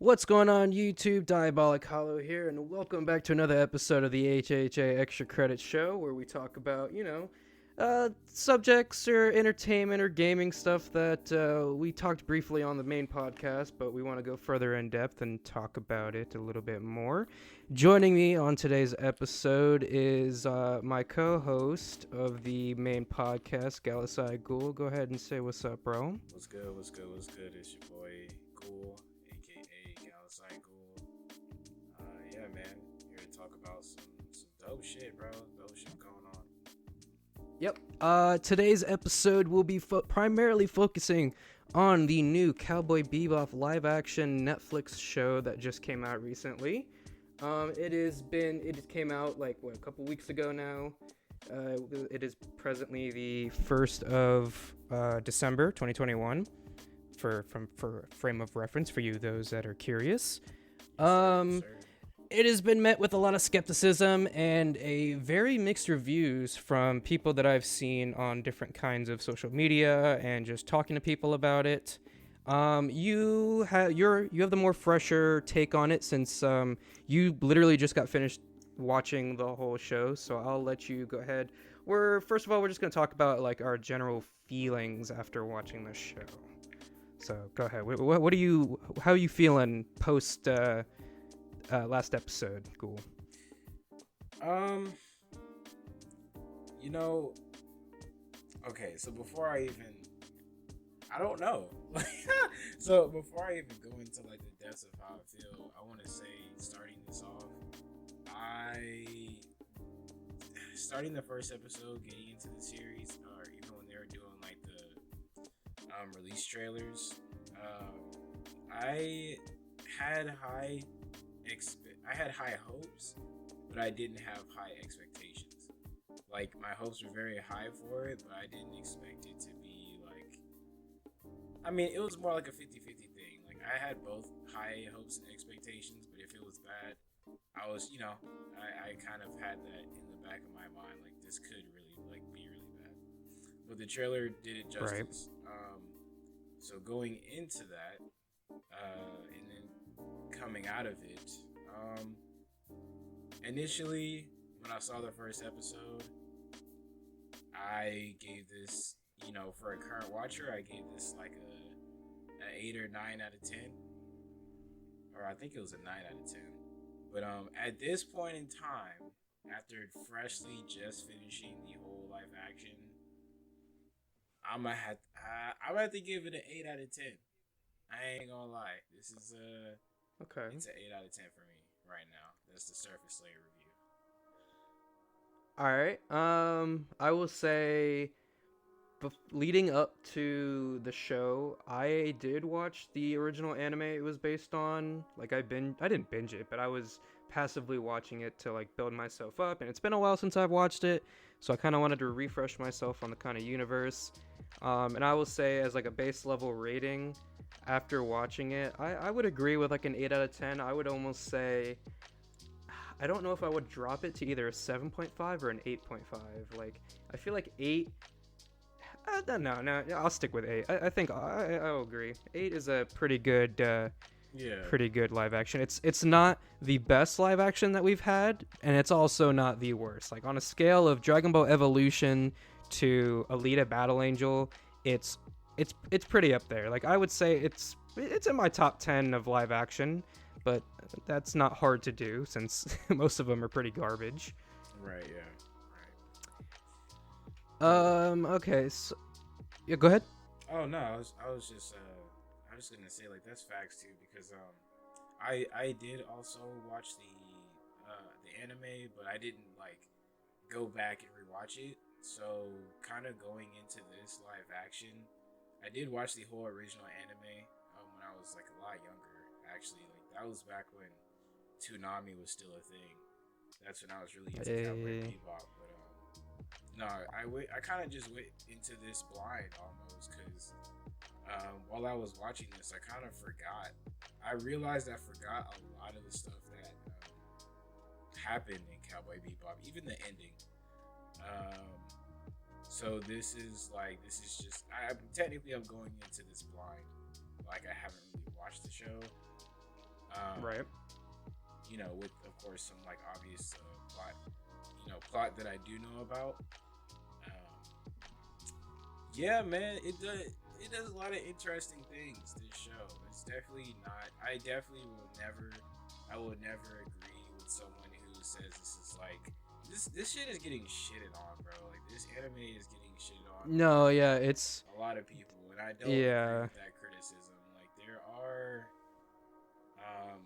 What's going on, YouTube? Diabolic Hollow here, and welcome back to another episode of the H.H.A. Extra Credit Show, where we talk about, subjects or entertainment or gaming stuff that we talked briefly on the main podcast, but we want to go further in depth and talk about it a little bit more. Joining me on today's episode is my co-host of the main podcast, Ghoul. Go ahead and say what's up, bro. What's good? What's good? What's good? It's your boy Ghoul, aka Ghoul. Yeah, man, here to talk about some dope shit, bro. Dope shit going on. Yep. Today's episode will be primarily focusing on the new Cowboy Bebop live-action Netflix show that just came out recently. It came out a couple weeks ago now. It is presently the 1st of December 2021 for frame of reference for you those that are curious. It has been met with a lot of skepticism and a very mixed reviews from people that I've seen on different kinds of social media and just talking to people about it. You have the more fresher take on it since you literally just got finished watching the whole show, so I'll let you go ahead. First of all, we're just gonna talk about our general feelings after watching the show. So go ahead. How are you feeling post last episode? Cool. Okay, so I don't know. So before I even go into the depths of how I feel, I want to say, starting this off, starting the first episode, getting into the series, or even when they were doing the release trailers, I had high hopes, but I didn't have high expectations. My hopes were very high for it, but I didn't expect it to be it was more like a 50-50 thing. I had both high hopes and expectations, but if it was bad, I was, I kind of had that in the back of my mind, this could really, be really bad. But the trailer did it justice. Right. So going into that, and then coming out of it, initially, when I saw the first episode, I gave this, for a current watcher, I gave this an 8 or 9 out of 10. Or I think it was a 9 out of 10. But at this point in time, after freshly just finishing the whole live action, I'm gonna have to give it an 8 out of 10. I ain't gonna lie. This is okay. It's an 8 out of 10 for me right now. That's the surface layer review. All right. I will say, leading up to the show, I did watch the original anime it was based on. I didn't binge it, but I was passively watching it to build myself up, and it's been a while since I've watched it, so I kind of wanted to refresh myself on the kind of universe. And I will say, as a base level rating, after watching it, I would agree with an 8 out of 10. I would almost say, I don't know if I would drop it to either a 7.5 or an 8.5. I feel 8. No, I'll stick with 8. I think I'll agree. 8 is a pretty good, pretty good live action. It's not the best live action that we've had, and it's also not the worst. On a scale of Dragon Ball Evolution to Alita Battle Angel, it's pretty up there. I would say it's in my top 10 of live action, but that's not hard to do since most of them are pretty garbage. Right. Yeah. Okay, so yeah, go ahead. Oh no, I was just gonna say that's facts too, because I did also watch the anime, but I didn't go back and rewatch it. So kind of going into this live action, I did watch the whole original anime when I was a lot younger. Actually, that was back when Toonami was still a thing. That's when I was really into Cowboy Bebop. But no, I kind of just went into this blind almost, because while I was watching this, I kind of forgot. I realized I forgot a lot of the stuff that happened in Cowboy Bebop, even the ending. So this is just, I'm going into this blind. I haven't really watched the show. with of course some like obvious plot that I do know about. Um, yeah, man, it does a lot of interesting things. This show, it's definitely not. I will never agree with someone who says this is like this shit is getting shitted on, bro. Like this anime is getting shitted on No, by yeah, it's a lot of people, and I don't agree yeah. with that criticism. Like um,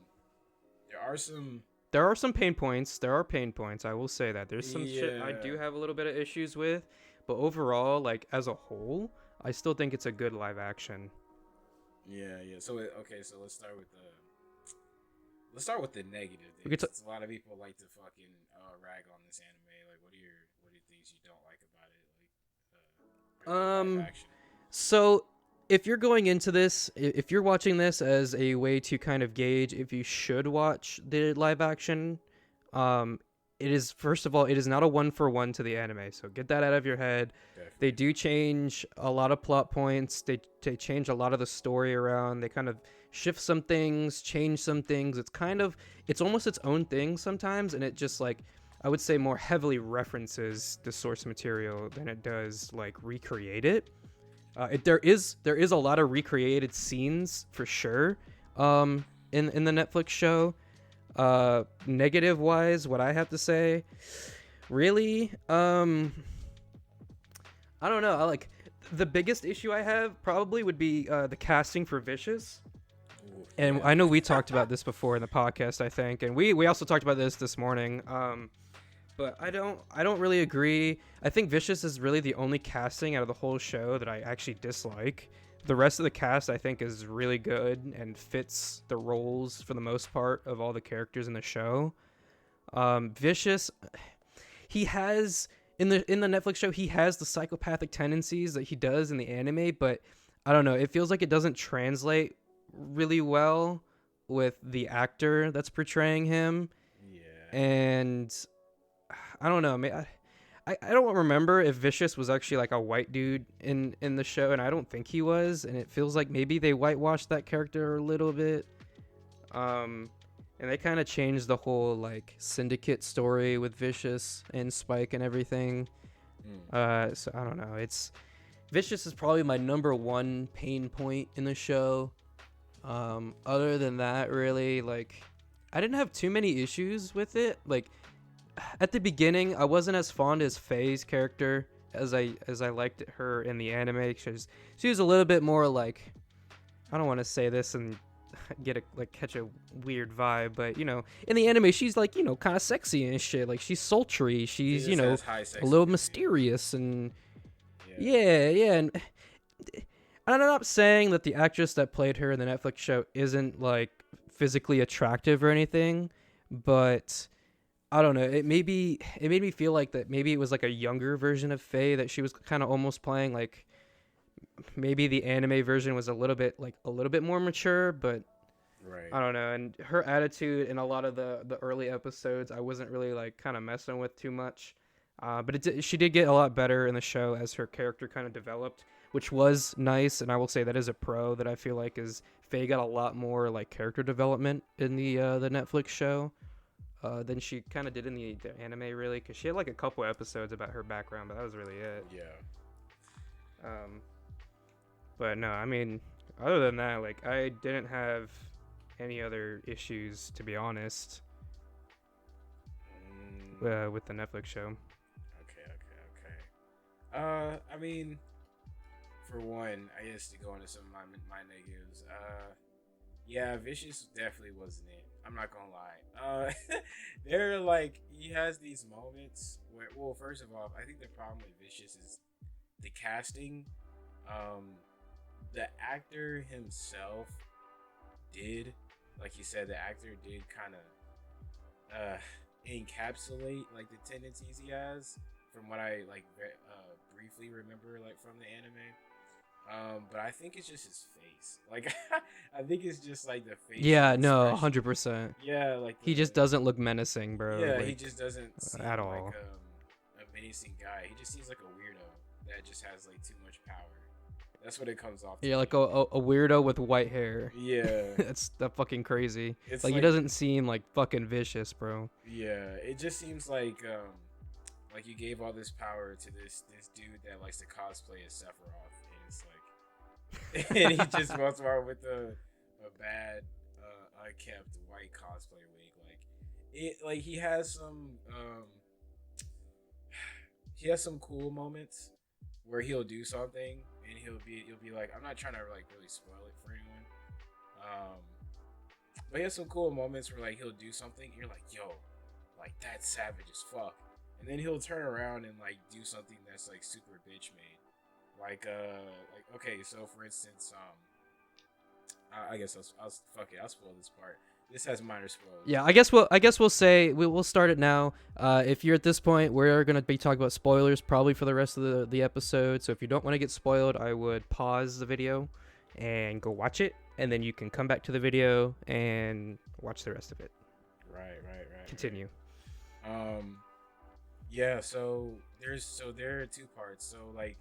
there are some, There are some pain points. There are pain points. I will say that there's some shit I yeah, do have a little bit of issues with, but overall, like as a whole, I still think it's a good live action. yeah. So okay, so let's start with the negative We could things. Since a lot of people like to fucking rag on this anime. Like, what are things you don't like about it? Like, regular live action. So if you're going into this, if you're watching this as a way to kind of gauge if you should watch the live action, um, it is first of all, it is not a one for one to the anime. So get that out of your head. They Definitely do not. change a lot of plot points. They change a lot of the story around. They kind of shift some things, change some things. It's almost its own thing sometimes, and it just like I would say more heavily references the source material than it does like recreate it. There is a lot of recreated scenes for sure. In the Netflix show. Negative wise, what I have to say, really, I don't know. I like the biggest issue I have probably would be the casting for Vicious. Ooh, And yeah. I know we talked about this before in the podcast, I think, and we also talked about this morning. But I don't really agree. I think Vicious is really the only casting out of the whole show that I actually dislike. The rest of the cast I think is really good and fits the roles for the most part of all the characters in the show. Vicious, he has in the Netflix show he has the psychopathic tendencies that he does in the anime, but I don't know. It feels like it doesn't translate really well with the actor that's portraying him, Yeah. and I don't know. I don't remember if Vicious was actually like a white dude in the show, and I don't think he was. And it feels like maybe they whitewashed that character a little bit. And they kind of changed the whole like syndicate story with Vicious and Spike and everything. Mm. So I don't know. It's Vicious is probably my number one pain point in the show. Other than that, really, like I didn't have too many issues with it. Like at the beginning, I wasn't as fond as Faye's character as I liked her in the anime. She was a little bit more like, I don't want to say this and catch a weird vibe, but in the anime she's like kind of sexy and shit. Like she's sultry. He She's just has high a sex little appeal. mysterious and Yeah. yeah, and I'm not saying that the actress that played her in the Netflix show isn't like physically attractive or anything, but I don't know. It made me feel like that maybe it was like a younger version of Faye that she was kind of almost playing. Like maybe the anime version was a little bit more mature, but Right. I don't know. And her attitude in a lot of the early episodes, I wasn't really like kind of messing with too much. But she did get a lot better in the show as her character kind of developed, which was nice. And I will say that is a pro that I feel like is Faye got a lot more like character development in the Netflix show than she kind of did in the anime, really, because she had like a couple episodes about her background, but that was really it. Yeah. But no, I mean, other than that, like I didn't have any other issues, to be honest, with the Netflix show. Okay. I mean, for one, I guess to go into some of my negatives. Yeah, Vicious definitely wasn't it. I'm not gonna lie. They're like he has these moments where, well, first of all, I think the problem with Vicious is the casting. The actor himself did, like you said, the actor did kind of encapsulate like the tendencies he has from what I like briefly remember like from the anime. But I think it's just his face. Like I think it's just like the facial Yeah, no, expression. 100%. Yeah, like He just doesn't look menacing, bro. yeah, like, he just doesn't seem at like a all. menacing guy. He just seems like a weirdo that just has like too much power. That's what it comes off to Yeah, like me. a weirdo with white hair. Yeah, That's that fucking crazy. it's Like he like doesn't seem like fucking vicious, bro. yeah, it just seems like you gave all this power to this dude that likes to cosplay as Sephiroth, and it's like, and he just walks around with a bad, unkept white cosplay wig. Like it, like he has some cool moments where he'll do something and he'll be like, I'm not trying to like really spoil it for anyone. Um, but he has some cool moments where like he'll do something and you're like, yo, like that's savage as fuck. And then he'll turn around and like do something that's like super bitch made. Like okay, so for instance, I guess I'll fuck it, I'll spoil this part. This has minor spoilers. Yeah, I guess we'll say we'll start it now. If you're at this point, we're gonna be talking about spoilers probably for the rest of the episode. So if you don't want to get spoiled, I would pause the video and go watch it, and then you can come back to the video and watch the rest of it. Continue. Right. Yeah, so there are two parts. So like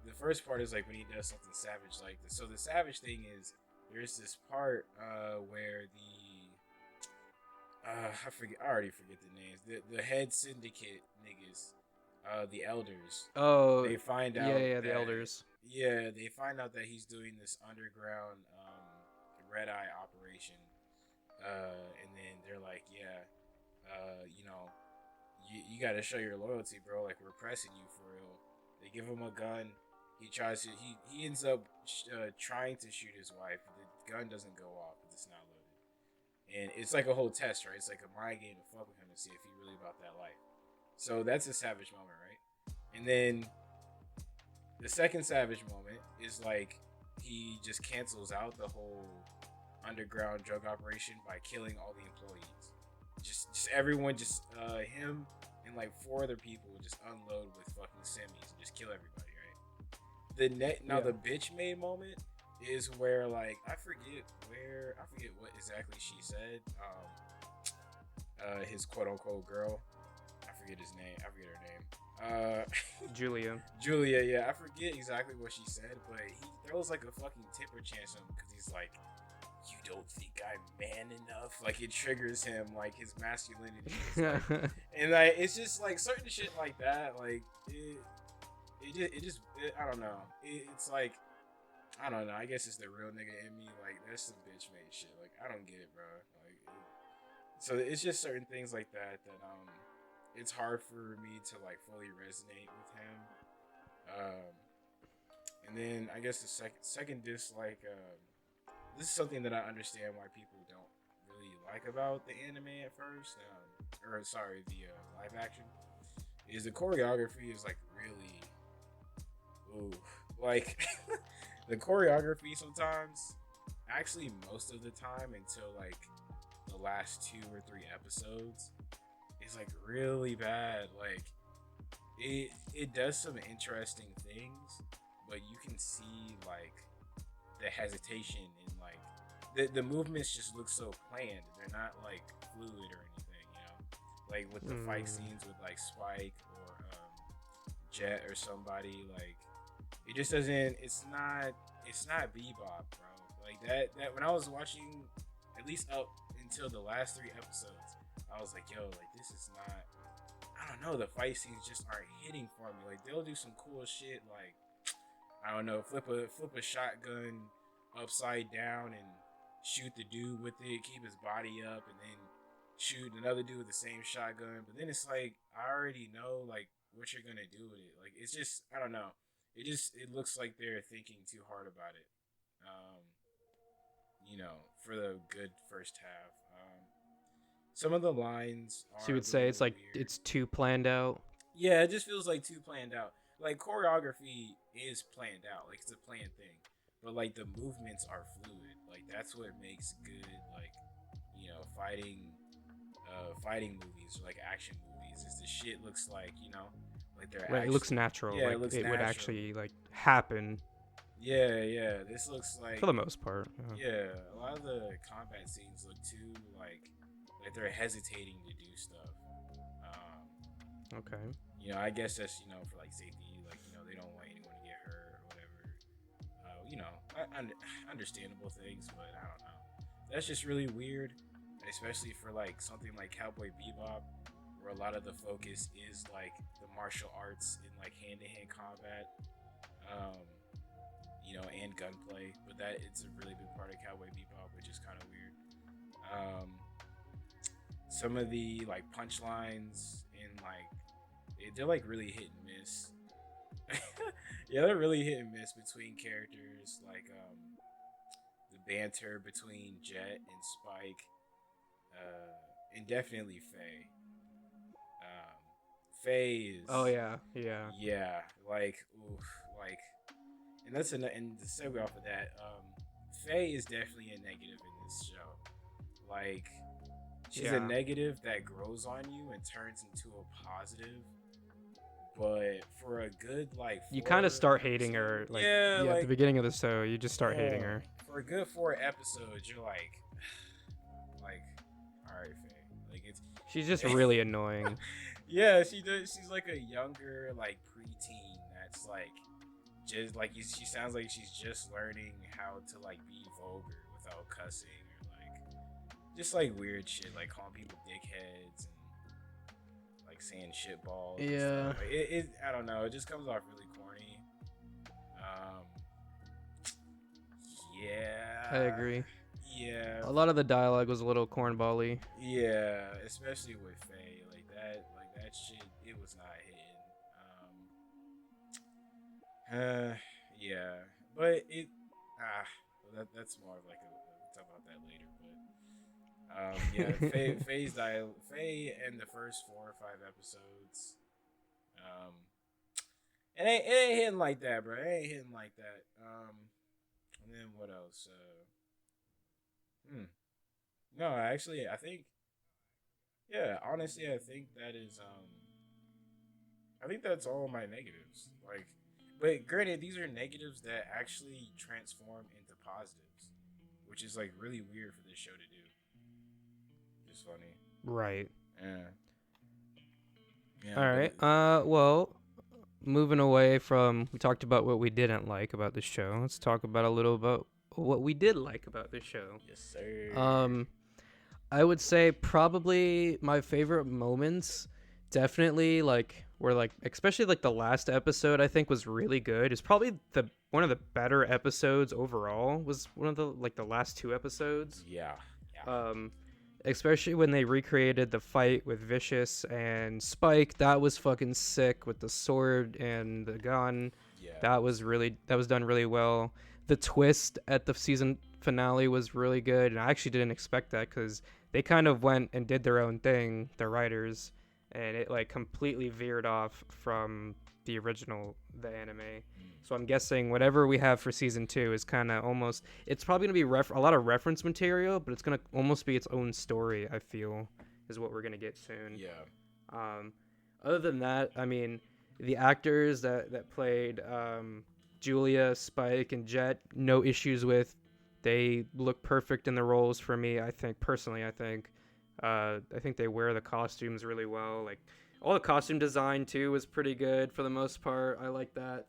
the first part is like when he does something savage like this. So the savage thing is there's this part where I forget, I already forget the names. The head syndicate niggas, the elders, Oh, they find yeah, out yeah, the that elders. yeah, they find out that he's doing this underground red eye operation. And then they're like, yeah, you know, you got to show your loyalty, bro. Like we're pressing you for real. They give him a gun. He tries to. He ends up trying to shoot his wife. The gun doesn't go off. It's not loaded, and it's like a whole test, right? It's like a mind game to fuck with him to see if he really about that life. So that's a savage moment, right? And then the second savage moment is like he just cancels out the whole underground drug operation by killing all the employees. Just everyone, just him and like four other people just unload with fucking semis and just kill everybody, right? The bitch made moment is where like I forget what exactly she said. His quote unquote girl, I forget his name. I forget her name. Julia. Julia, yeah, I forget exactly what she said, but he throws like a fucking temper tantrum because he's like, you don't think I'm man enough? Like it triggers him, like his masculinity. Like, and like it's just like certain shit like that. Like I don't know. It's like I don't know. I guess it's the real nigga in me. Like that's some bitch made shit. Like I don't get it, bro. Like so it's just certain things like that it's hard for me to like fully resonate with him. And then I guess the second dislike. This is something that I understand why people don't really like about the anime at first, or sorry, the live action, is the choreography is like really, ooh, like the choreography sometimes, actually most of the time until like the last 2 or 3 episodes, is like really bad. Like it does some interesting things, but you can see like the hesitation and like the movements just look so planned. They're not like fluid or anything, you know. Like with the fight scenes with like Spike or Jet or somebody, like it just doesn't. It's not Bebop, bro. Like that when I was watching, at least up until the last 3 episodes, I was like, yo, like this is not. I don't know. The fight scenes just aren't hitting for me. Like they'll do some cool shit, like I don't know, flip a shotgun upside down and shoot the dude with it, keep his body up, and then shoot another dude with the same shotgun. But then it's like I already know like what you're gonna do with it. Like it's just I don't know. It looks like they're thinking too hard about it. Um, you know, for the good first half. Some of the lines So you are a would say little it's like weird. it's too planned out. Yeah, it just feels like too planned out. Like choreography is planned out, like it's a planned thing, but like the movements are fluid. Like that's what makes good, like fighting movies or like action movies. Is the shit looks like like they're Right, it looks actually natural. yeah, it Like looks it would natural. actually like happen Yeah. This looks for like the most part. yeah. A lot of the combat scenes look too like they're hesitating to do stuff. Um, Okay. I guess that's for like safety, like they don't want anyone to get hurt or whatever. understandable things, but I don't know. That's just really weird, especially for like something like Cowboy Bebop, where a lot of the focus is like the martial arts in like hand-to-hand combat, um, and gunplay. But that it's a really big part of Cowboy Bebop, which is kind of weird. Um, some of the like punchlines in like they're like really hit and miss. Yeah, they're really hit and miss between characters. Like the banter between Jet and Spike, and definitely Faye. Faye Oh is yeah, yeah. yeah, like oof, like, and and to segue off of that, Faye is definitely a negative in this show. Like, she's a Yeah. negative that grows on you and turns into a positive. But for a good like You kind of four start hating her, episodes, like, yeah, yeah, at the like beginning of the show, you just start hating yeah, her. for a good 4 episodes, you're like, all right, Faye, like it's She's just really annoying. yeah, she does. She's like a younger like preteen that's like just like she sounds like she's just learning how to like be vulgar without cussing or like just like weird shit like calling people dickheads and like saying shit balls and stuff. Yeah, Like it I don't know. It just comes off really corny. Um, I yeah, agree. yeah, A lot of the dialogue was a little cornbally. yeah. Especially with Faye, like that shit. It was not hitting. Yeah, but it that's more of like we'll talk about that later. But yeah, Faye and the first 4 or 5 episodes. Um, it ain't hitting like that, bro. It ain't hitting like that. And then what else? No, actually, I think. Yeah, honestly, I think that is. I think that's all my negatives. Like, but granted, these are negatives that actually transform into positives, which is like really weird for this show to do. Just funny. Right. Yeah. Yeah, All but right. Well, moving away from we talked about what we didn't like about the show. Let's talk about a little about what we did like about the show. yes, sir. I would say probably my favorite moments definitely like were like especially like the last episode I think was really good. It's probably the one of the better episodes overall was one of the like the last 2 episodes. Yeah. Yeah. Um especially when they recreated the fight with Vicious and Spike. That was fucking sick with the sword and the gun. Yeah. That was done really well. The twist at the season finale was really good, and I actually didn't expect that because they kind of went and did their own thing, the writers, and it like completely veered off from the original, the anime. So I'm guessing whatever we have for season 2 is kind of almost. It's probably gonna be a lot of reference material, but it's gonna almost be its own story. I feel is what we're gonna get soon. Yeah. Um, other than that, I mean, the actors that played Julia, Spike, and Jet, no issues with. They look perfect in the roles for me. I think personally, I think they wear the costumes really well. Like all the costume design too was pretty good for the most part. I like that.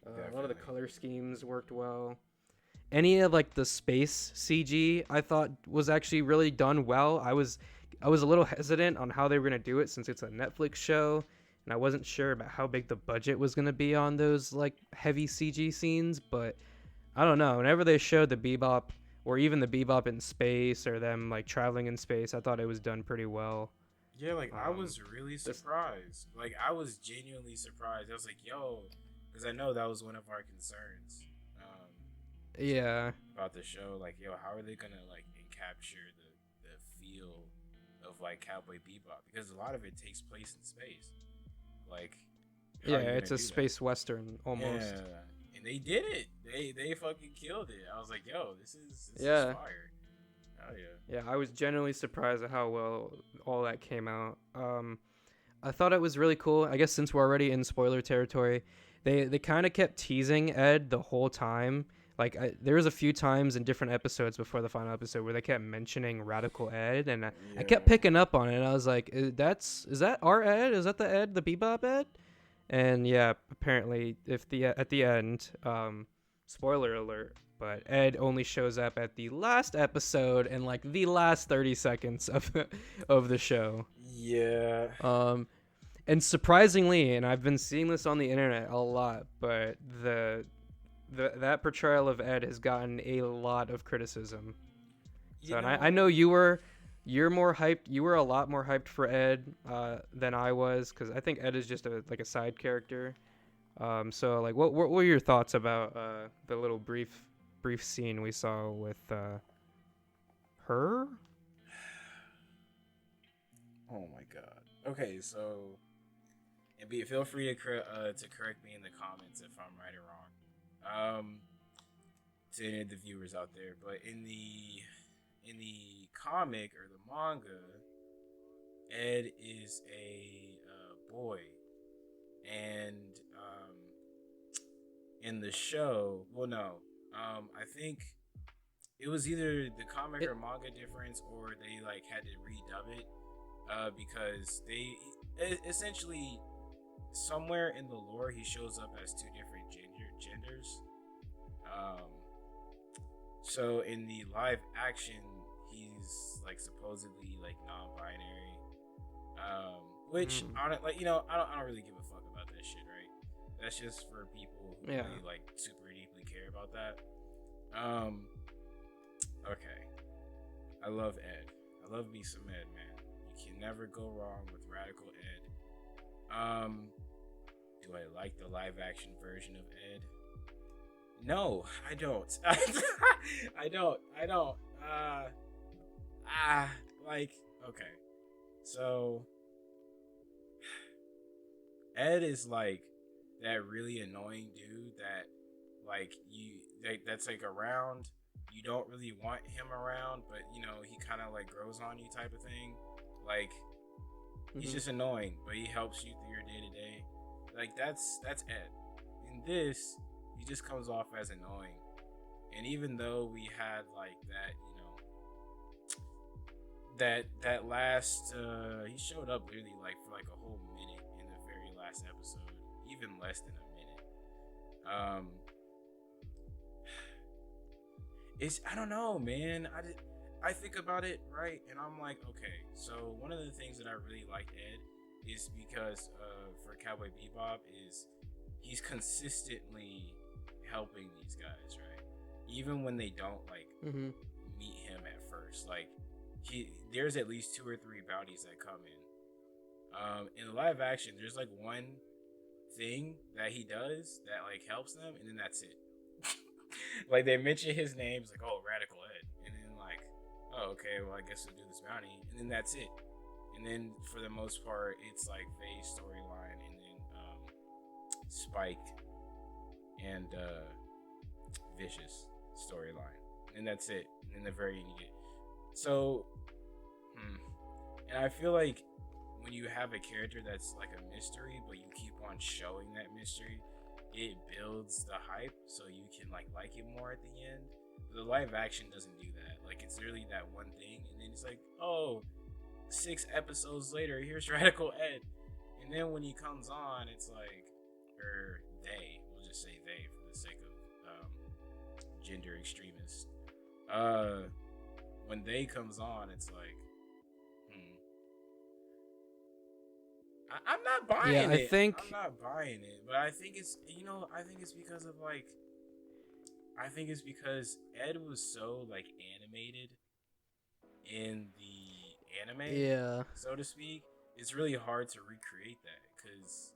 A lot of the color schemes worked well. Any of like the space CG I thought was actually really done well. I was a little hesitant on how they were gonna do it since it's a Netflix show, and I wasn't sure about how big the budget was gonna be on those like heavy CG scenes. But I don't know. Whenever they showed the Bebop or even the Bebop in space or them like traveling in space, I thought it was done pretty well. Yeah, like I was really surprised. Like I was genuinely surprised. I was like, "Yo," because I know that was one of our concerns. Yeah. About the show, like, yo, how are they gonna like capture the feel of like Cowboy Bebop? Because a lot of it takes place in space. Like, yeah, it's a space western almost. Yeah, and they did it. They fucking killed it. I was like, yo, this is fire. Oh yeah. Yeah, I was genuinely surprised at how well all that came out. I thought it was really cool. I guess since we're already in spoiler territory, they kind of kept teasing Ed the whole time. Like there was a few times in different episodes before the final episode where they kept mentioning Radical Ed, and I kept picking up on it. And I was like, is that our Ed? Is that the Ed, the Bebop Ed? And yeah, apparently, at the end, spoiler alert, but Ed only shows up at the last episode and like the last 30 seconds of of the show. Yeah. Um, and surprisingly, and I've been seeing this on the internet a lot, but that portrayal of Ed has gotten a lot of criticism. You So, and I know know, you're more hyped. You were a lot more hyped for Ed than I was, because I think Ed is just a side character. So like, what were your thoughts about the little brief scene we saw with her? oh my god. Okay, so feel free to correct me in the comments if I'm right or wrong. To any of the viewers out there, but in the comic or the manga, Ed is a boy, and in the show, well, no, I think it was either the comic It or manga difference, or they like had to redub it because they essentially somewhere in the lore he shows up as two different genders. Um, so in the live action, he's like supposedly like non-binary, which mm, on it, like I don't really give a fuck about that shit, right? That's just for people who yeah. really like super deeply care about that. Um, okay, I love Ed. I love me some Ed, man. You can never go wrong with Radical Ed. Do I like the live action version of Ed? No, I don't. I don't. I don't. Like, okay. So, Ed is like that really annoying dude that, like, that's like around. You don't really want him around, but he kind of like grows on you type of thing. Like, he's Mm-hmm. just annoying, but he helps you through your day to day. Like, that's Ed. In this, he just comes off as annoying. And even though we had like that, that last he showed up literally like for like a whole minute in the very last episode, even less than a minute. It's I don't know, man. I think about it, right, and I'm like, okay, so one of the things that I really like Ed is because for Cowboy Bebop is he's consistently helping these guys, right? Even when they don't like Mm-hmm. meet him at first, like there's at least 2 or 3 bounties that come in. In the live action, there's like one thing that he does that like helps them, and then that's it. Like they mention his name, it's like, oh, Radical Ed, and then like, oh, okay, well, I guess we'll do this bounty, and then that's it. And then for the most part, it's like Faye's storyline, and then Spike and Vicious storyline, and that's it. And in the very end, you get so. And I feel like when you have a character that's like a mystery, but you keep on showing that mystery, it builds the hype so you can like it more at the end. But the live action doesn't do that. Like it's literally that one thing, and then it's like, oh, 6 episodes later, here's Radical Ed, and then when he comes on, it's like, or they, we'll just say they for the sake of gender extremists. When they comes on, it's like, I'm not Yeah, buying I it. I'm think not buying it, but I think it's I think it's because of like I think it's because Ed was so like animated in the anime, yeah, so to speak. It's really hard to recreate that because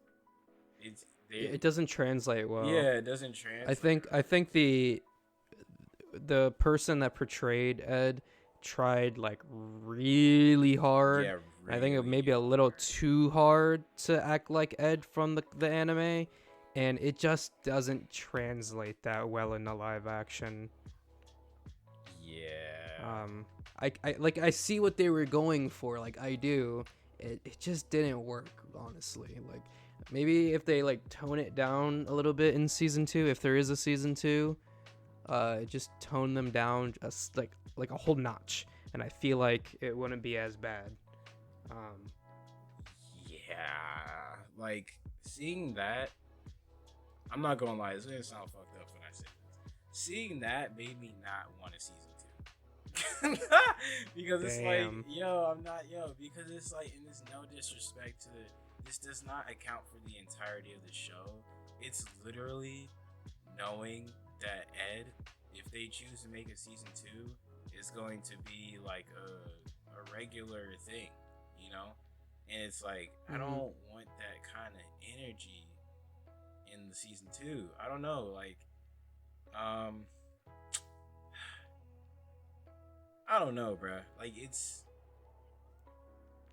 it's it they doesn't translate well. yeah, it doesn't I translate think I right. think the person that portrayed Ed tried like really hard. Yeah, I think it really maybe a little hard. too hard to act like Ed from the anime, and it just doesn't translate that well in the live action. Yeah. I see what they were going for, like I do. It just didn't work, honestly. Like maybe if they like tone it down a little bit in season 2, if there is a season 2, just tone them down just like a whole notch, and I feel like it wouldn't be as bad. Um, Yeah. Like seeing that, I'm not gonna lie, it's gonna sound fucked up when I say this. seeing that made me not want a season two. Because it's like, Damn. yo, I'm not, yo, because it's like, and there's no disrespect to this does not account for the entirety of the show. It's literally knowing that Ed, if they choose to make a season two, is going to be like a regular thing, you know? And it's like, I Mm-hmm. don't want that kind of energy in the season two. I don't know, like, um, I don't know, bruh. Like, it's,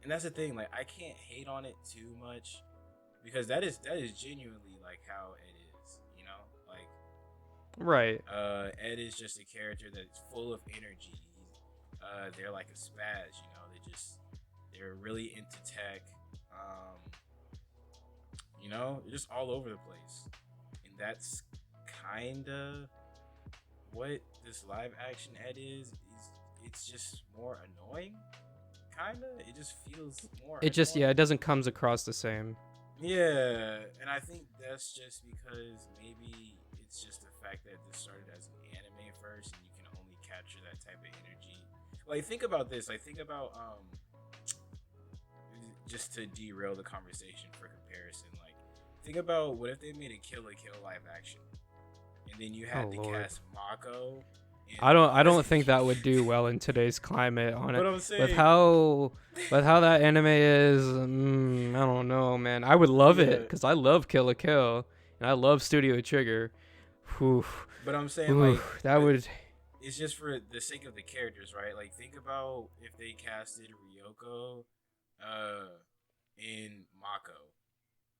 and that's the thing. Like, I can't hate on it too much because that is genuinely like how Ed is, you know? Like, Right. Ed is just a character that's full of energy. They're like a spaz, you know. They're really into tech. Um, you know, they're just all over the place, and that's kind of what this live action Ed is. It's just more annoying, kinda. It just feels more It just, yeah, annoying. it doesn't comes across the same. Yeah, and I think that's just because maybe it's just the fact that this started as an anime first, and you can only capture that type of energy. Like, think about this. Like, think about just to derail the conversation for comparison. Like, think about what if they made a Kill la Kill live action, and then you Oh had to lord. cast Mako. And I don't think that would do well in today's climate on it but I'm with saying, how that anime is. I don't know, man. I would love it yeah. cuz I love Kill la Kill and I love Studio Trigger. Whew, But I'm saying, whew, like, that but would it's just for the sake of the characters, right? Like, think about if they casted Ryoko uh in Mako.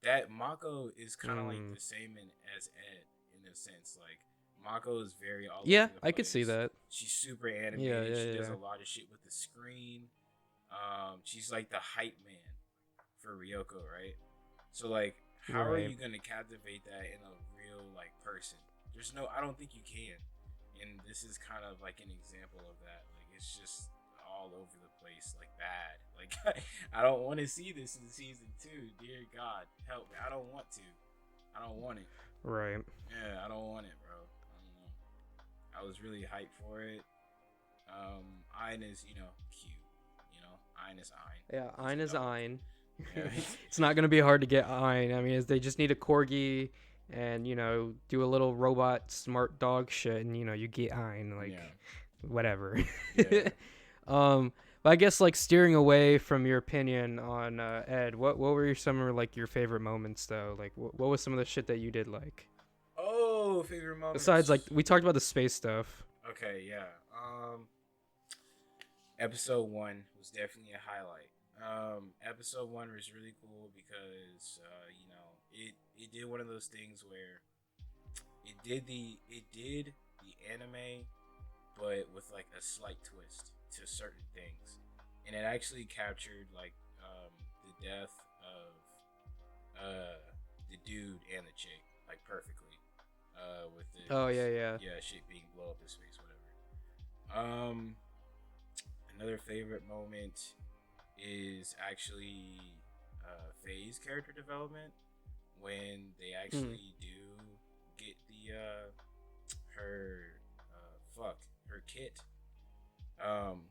That Mako is kind of like mm, the same as Ed in a sense. Like, Mako is very all yeah, over the I could see place. that. She's super Yeah, animated. yeah, She does yeah. a lot of shit with the screen. She's like the hype man for Ryoko, right? So, like, how are Right. you gonna captivate that in a real like person? There's no, I don't think you can. And this is kind of like an example of that. Like, it's just all over the place, like bad. Like, I don't want to see this in season two. Dear God, help me. I don't want to. I don't want it. Right. Yeah, I don't want it, bro. I don't know. I was really hyped for it. Ein is, cute. Ein is Ein. Yeah, He's Ein a is dog. Ein. Yeah. It's not gonna be hard to get Ein. I mean, they just need a corgi and do a little robot smart dog shit, and you get Ein. Like, Yeah. whatever. Yeah. But I guess like steering away from your opinion on Ed, what were some of like your favorite moments though? Like, what was some of the shit that you did like? Oh, favorite Besides, like, moments. we talked about the space stuff. Okay, yeah. Episode one was definitely a highlight. Episode one was really cool because it did one of those things where it did the anime, but with like a slight twist to certain things, and it actually captured like the death of the dude and the chick like perfectly. With the Oh yeah, yeah. yeah shit being blow up his face, whatever. Another favorite moment is actually Faye's character development when they Hmm. actually do get the her her kit. Um,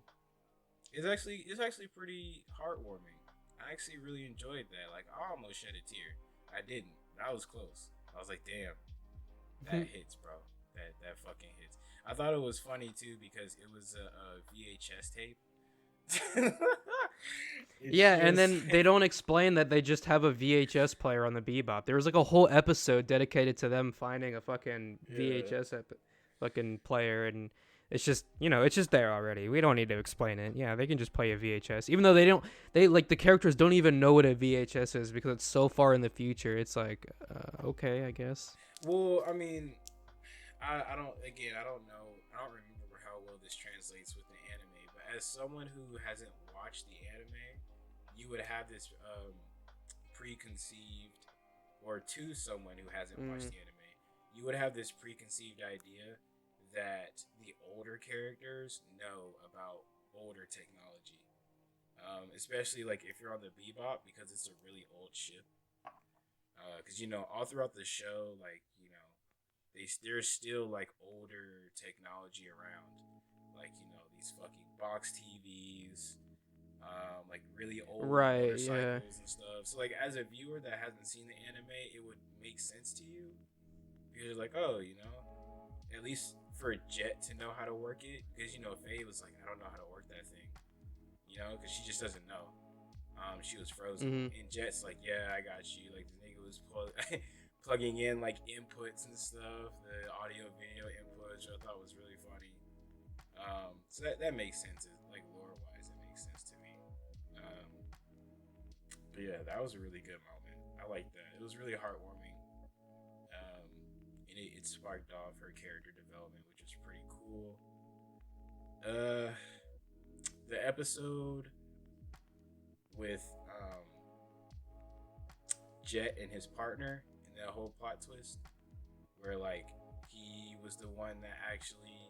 it's actually pretty heartwarming. I actually really enjoyed that. Like, I almost shed a tear. I didn't, but I was close. I was like, damn, that hits, bro. That fucking hits. I thought it was funny too because it was a VHS tape. It's Yeah, and just then they don't explain that they just have a VHS player on the Bebop. There was like a whole episode dedicated to them finding a fucking yeah. fucking player, and it's just there already. We don't need to explain it. Yeah, they can just play a VHS, even though they like the characters don't even know what a VHS is because it's so far in the future. It's like, okay, I guess. Well, I mean, I don't. Again, I don't know. I don't remember how well this translates with the anime. But as someone who hasn't watched the anime, you would have this preconceived, or to someone who hasn't watched Mm, the anime, you would have this preconceived idea that the older characters know about older technology. Especially like if you're on the Bebop because it's a really old ship. Because all throughout the show, like there's still like older technology around, like these fucking box TVs, like really old Right. Yeah. motorcycles and stuff. So like as a viewer that hasn't seen the anime, it would make sense to you because you're like, oh, at least for Jet to know how to work it, because Faye was like, I don't know how to work that thing, because she just doesn't know. She was frozen, Mhm. and Jet's like, yeah, I got you. Like the nigga was plugging in like inputs and stuff, the audio video inputs, which I thought was really funny. So that makes sense, like lore wise, it makes sense to me. Um, but yeah, that was a really good moment. I like that. It was really heartwarming. Um, and it sparked off her character development, which was pretty cool. Uh, the episode with Jet and his partner and that whole plot twist where like he was the one that actually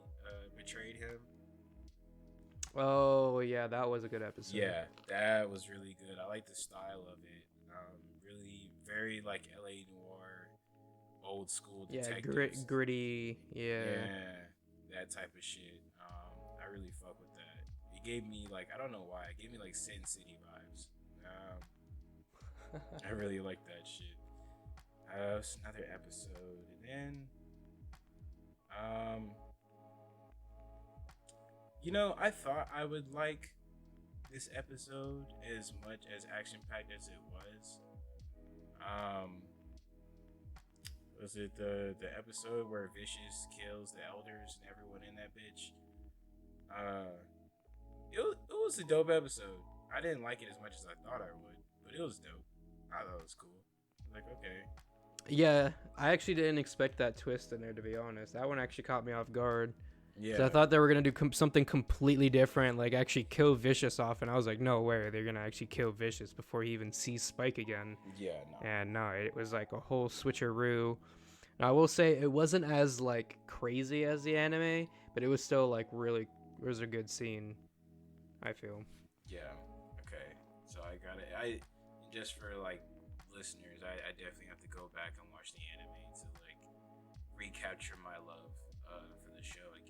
betrayed him. Oh yeah, that was a good episode. Yeah, that was really good. I like the style of it. Really very like LA noir, old school Yeah, detectives. gritty. Yeah. Yeah, that type of shit. I really fuck with that. It gave me like, I don't know why, it gave me like Sin City vibes. I really like that shit. It's another episode, and then um, I thought I would like this episode as much as action packed as it was. Um, was it the episode where Vicious kills the elders and everyone in that bitch? Uh, it was a dope episode. I didn't like it as much as I thought I would, but it was dope. I thought it was cool. Like, okay, Yeah, I actually didn't expect that twist in there, to be honest. That one actually caught me off guard. So I yeah, thought they were gonna do something completely different, like actually kill Vicious off, and I was like, no way, they're gonna actually kill Vicious before he even sees Spike again. yeah, no, And no, it was like a whole switcheroo. And I will say it wasn't as like crazy as the anime, but it was still like really, it was a good scene. I feel. yeah, okay. So I got it. I just for like listeners, I definitely have to go back and watch the anime to like recapture my love for the show again.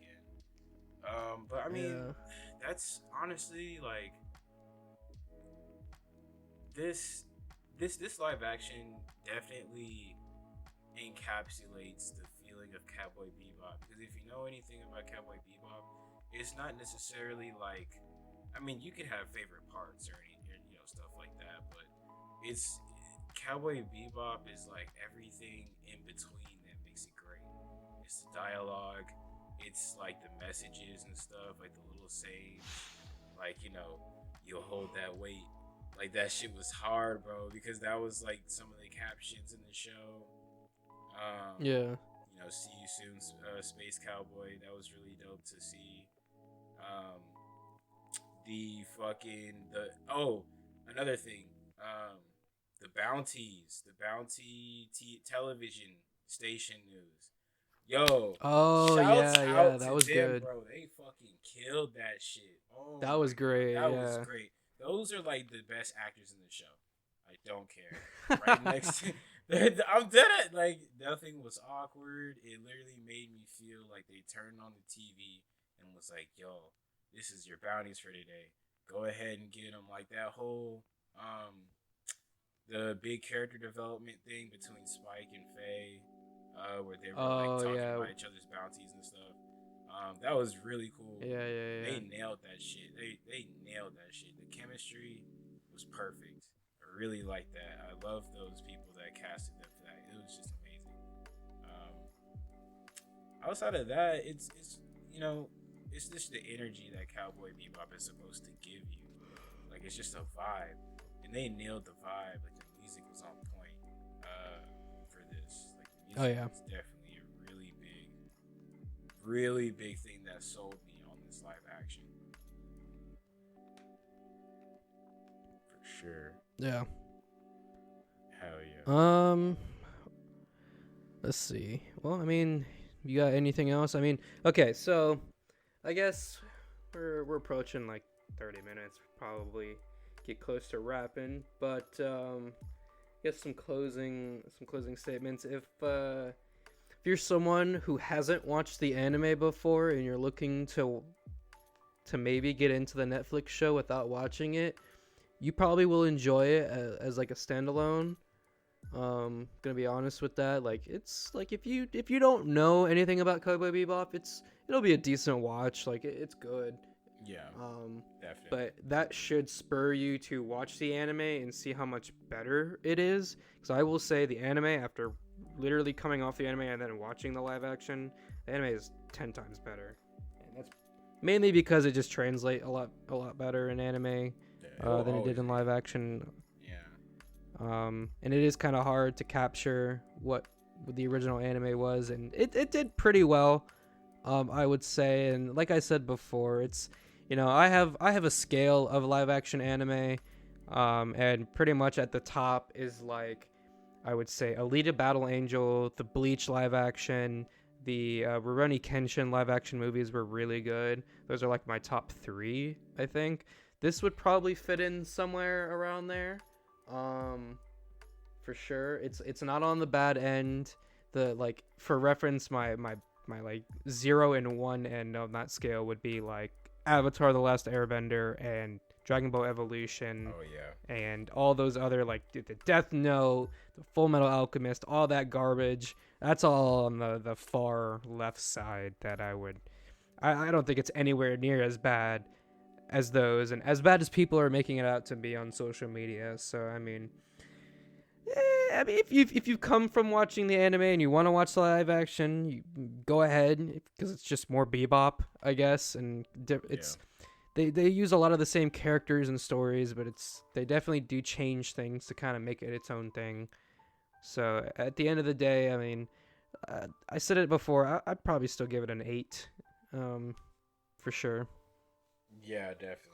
But I mean, Yeah. that's honestly like this this live action definitely encapsulates the feeling of Cowboy Bebop, because if you know anything about Cowboy Bebop, it's not necessarily like, I mean, you can have favorite parts or any stuff like that, but it's Cowboy Bebop is like everything in between that makes it great. It's the dialogue, it's like the messages and stuff, like the little sayings, like you'll hold that weight. Like that shit was hard, bro, because that was like some of the captions in the show. Yeah. See you soon, Space Cowboy. That was really dope to see. Um, another thing. The television station news. Yo, Oh shouts yeah, yeah, out that to was them, good. bro. They fucking killed that shit. Oh That my was god, great. that was Yeah. great. Those are like the best actors in the show. I don't care. Right next to, I'm dead at like nothing was awkward. It literally made me feel like they turned on the TV and was like, "Yo, this is your bounties for today. Go ahead and get them." Like that whole the big character development thing between Spike and Faye, where they were like Oh talking yeah. about each other's bounties and stuff. That was really cool. Yeah, yeah, They yeah. nailed that shit. They nailed that shit. The chemistry was perfect. I really like that. I love those people that casted them for that. It was just amazing. Um, Outside of that, it's just the energy that Cowboy Bebop is supposed to give you. Like it's just a vibe, and they nailed the vibe. Like the music was on point for this. Like the Oh music yeah. was definitely a really big thing that sold me on this live action for sure. Yeah. Hell yeah. Um. Let's see. Well, I mean, you got anything else? I mean, okay, so I guess we're approaching like 30 minutes. Probably get close to wrapping, but guess some closing statements. If if you're someone who hasn't watched the anime before and you're looking to maybe get into the Netflix show without watching it, you probably will enjoy it as like a standalone. Gonna be honest with that. Like it's like if you don't know anything about Cowboy Bebop, it'll be a decent watch. Like it's good. Yeah, Um, definitely. but that should spur you to watch the anime and see how much better it is. Because I will say the anime, after literally coming off the anime and then watching the live action, the anime is 10 times better, and that's mainly because it just translates a lot better in anime Yeah, it will than it always did in be. live action. Yeah. And it is kind of hard to capture what the original anime was, and it did pretty well, I would say. And like I said before, it's I have a scale of live action anime, and pretty much at the top is like I would say Alita Battle Angel, the Bleach live action, the Rurouni Kenshin live action movies were really good. Those are like my top three, I think. This would probably fit in somewhere around there. Um, for sure. It's not on the bad end. The like for reference, my like 0 and 1 end on that scale would be like Avatar: The Last Airbender and Dragon Ball Evolution Oh yeah. and all those other like the Death Note, the Full Metal Alchemist, all that garbage. That's all on the far left side that I don't think it's anywhere near as bad as those and as bad as people are making it out to be on social media. So I mean, I mean, if you come from watching the anime and you want to watch the live action, you go ahead because it's just more Bebop, I guess, and Yeah. it's they use a lot of the same characters and stories, but they definitely do change things to kind of make it its own thing. So at the end of the day, I mean, I said it before, I'd probably still give it an 8, for sure. Yeah, definitely.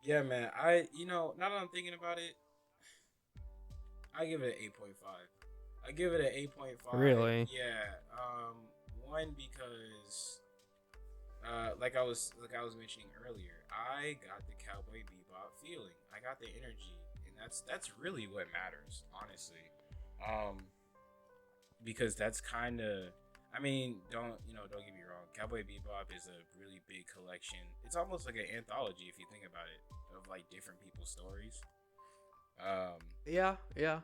Yeah, man. Now that I'm thinking about it, I give it an 8.5. I give it an 8.5. Really, Yeah. One because like I was mentioning earlier, I got the Cowboy Bebop feeling. I got the energy, and that's really what matters, honestly. Um, because that's kind of, I mean, don't get me wrong. Cowboy Bebop is a really big collection. It's almost like an anthology if you think about it, of like different people's stories. Um, yeah, yeah.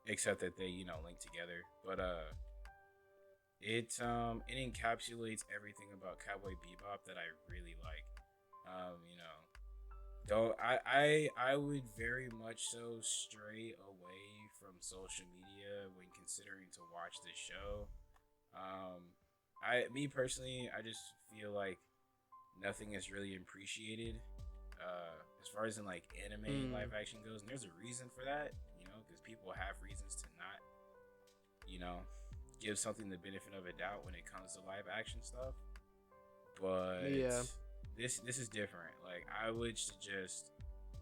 except that they link together. But it encapsulates everything about Cowboy Bebop that I really like. You know, though I would very much so stray away from social media when considering to watch this show. I me personally, I just feel like nothing is really appreciated. As far as in like anime Mm, live action goes, and there's a reason for that, because people have reasons to not, you know, give something the benefit of a doubt when it comes to live action stuff. But yeah. this is different. Like I would suggest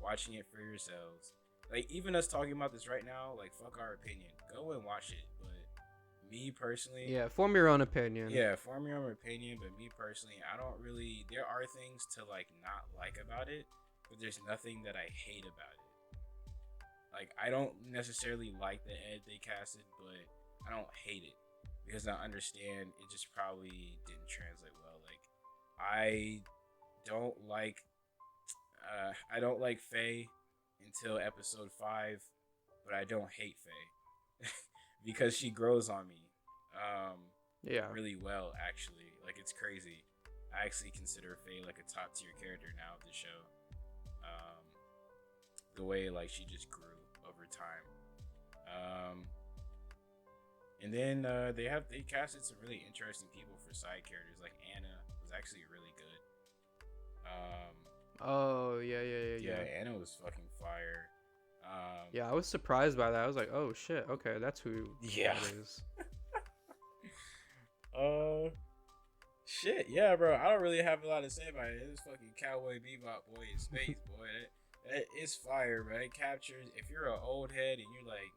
watching it for yourselves. Like even us talking about this right now, like fuck our opinion. Go and watch it. But me personally, Yeah, form your own opinion. yeah, form your own opinion. But me personally, I don't really. There are things to like not like about it, but there's nothing that I hate about it. Like I don't necessarily like the Ed they casted, but I don't hate it because I understand it just probably didn't translate well. Like I don't like I don't like Faye until episode 5, but I don't hate Faye because she grows on me Yeah. really well actually. Like it's crazy. I actually consider Faye like a top tier character now of the show. Um, the way like she just grew over time. Um, and then they casted some really interesting people for side characters. Like Anna was actually really good. Um, Oh, yeah, yeah, yeah, yeah, yeah. Anna was fucking fire. Yeah, I was surprised by that. I was like, "Oh shit, okay, that's who Yeah. that is." uh, shit, yeah, bro. I don't really have a lot to say about it. It's fucking Cowboy Bebop boy in space, boy. That is fire, bro. It captures. If you're an old head and you're like,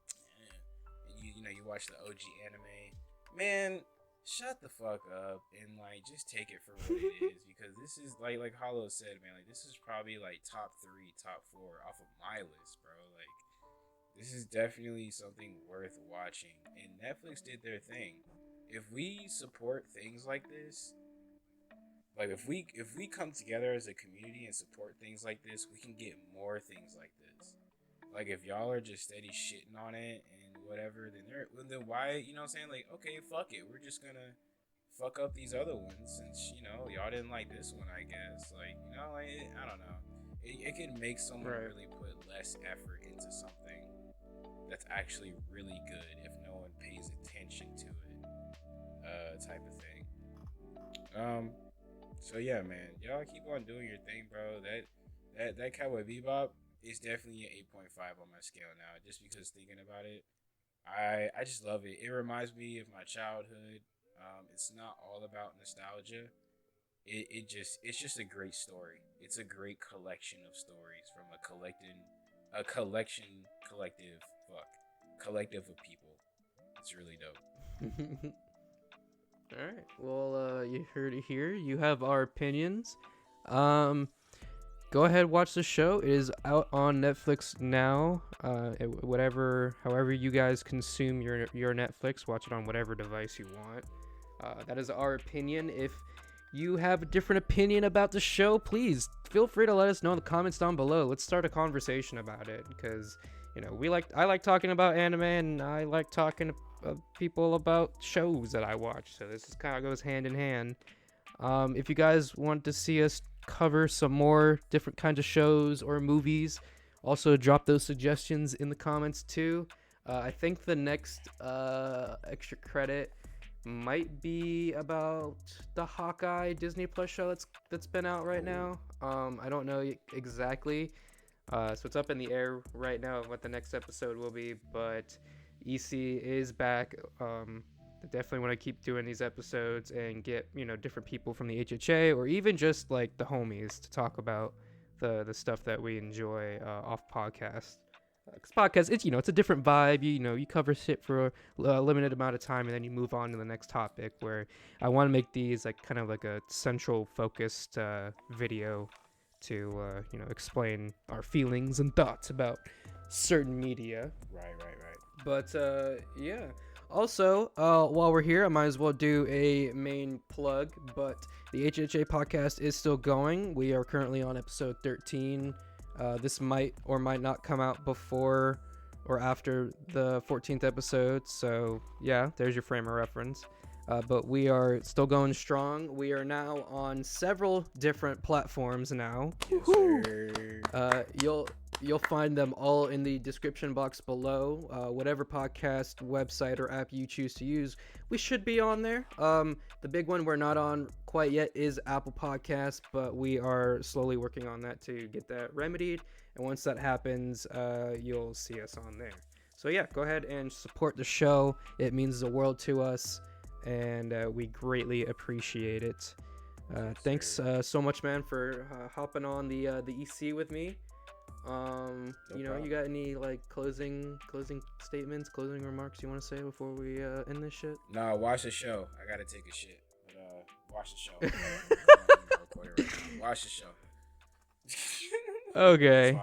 and you watch the OG anime, man, shut the fuck up and like just take it for what it is because this is like Hollow said, man. Like this is probably like top 3, top 4 off of my list, bro. Like This is definitely something worth watching, and Netflix did their thing. If we support things like this, like if we come together as a community and support things like this, we can get more things like this. Like if y'all are just steady shitting on it and whatever, then why, you know what I'm saying? Like, okay, fuck it. We're just gonna fuck up these other ones since, y'all didn't like this one, I guess. Like, like, I don't know. It can make someone Right. really put less effort into something that's actually really good if no one pays attention to it, type of thing. Um, so yeah, man, y'all keep on doing your thing, bro. That Cowboy Bebop is definitely an 8.5 on my scale now, just because thinking about it, I just love it. It reminds me of my childhood. It's not all about nostalgia. It's just a great story. It's a great collection of stories from a collective of people. It's really dope. All right. Well, you heard it here. You have our opinions. Um, Go ahead, watch the show. It is out on Netflix now. However you guys consume your Netflix, watch it on whatever device you want. That is our opinion. If you have a different opinion about the show, please feel free to let us know in the comments down below. Let's start a conversation about it because I like talking about anime and I like talking to people about shows that I watch. So this kind of goes hand in hand. If you guys want to see us cover some more different kinds of shows or movies, also drop those suggestions in the comments too. I think the next extra credit might be about the Hawkeye Disney Plus show that's been out right now. I don't know exactly, so it's up in the air right now of what the next episode will be. But EC is back. I definitely want to keep doing these episodes and get different people from the H.H.A. or even just like the homies to talk about the stuff that we enjoy off podcast. Because podcast, it's a different vibe. You cover shit for a limited amount of time and then you move on to the next topic. Where I want to make these like kind of like a central focused video to explain our feelings and thoughts about certain media. Right. But yeah. Also, while we're here, I might as well do a main plug. But the H.H.A. podcast is still going. We are currently on episode 13. This might or might not come out before or after the 14th episode. So yeah, there's your frame of reference. But we are still going strong. We are now on several different platforms now. Yes, sir. You'll find them all in the description box below. Whatever podcast, website, or app you choose to use, we should be on there. The big one we're not on quite yet is Apple Podcasts, but we are slowly working on that to get that remedied. And once that happens, you'll see us on there. So yeah, go ahead and support the show. It means the world to us, and we greatly appreciate it. Thanks so much, man, for hopping on the EC with me. You got any like closing statements, closing remarks you want to say before we end this shit? Nah, watch the show. I gotta take a shit, but watch the show. I'm recording right now. Watch the show. Okay.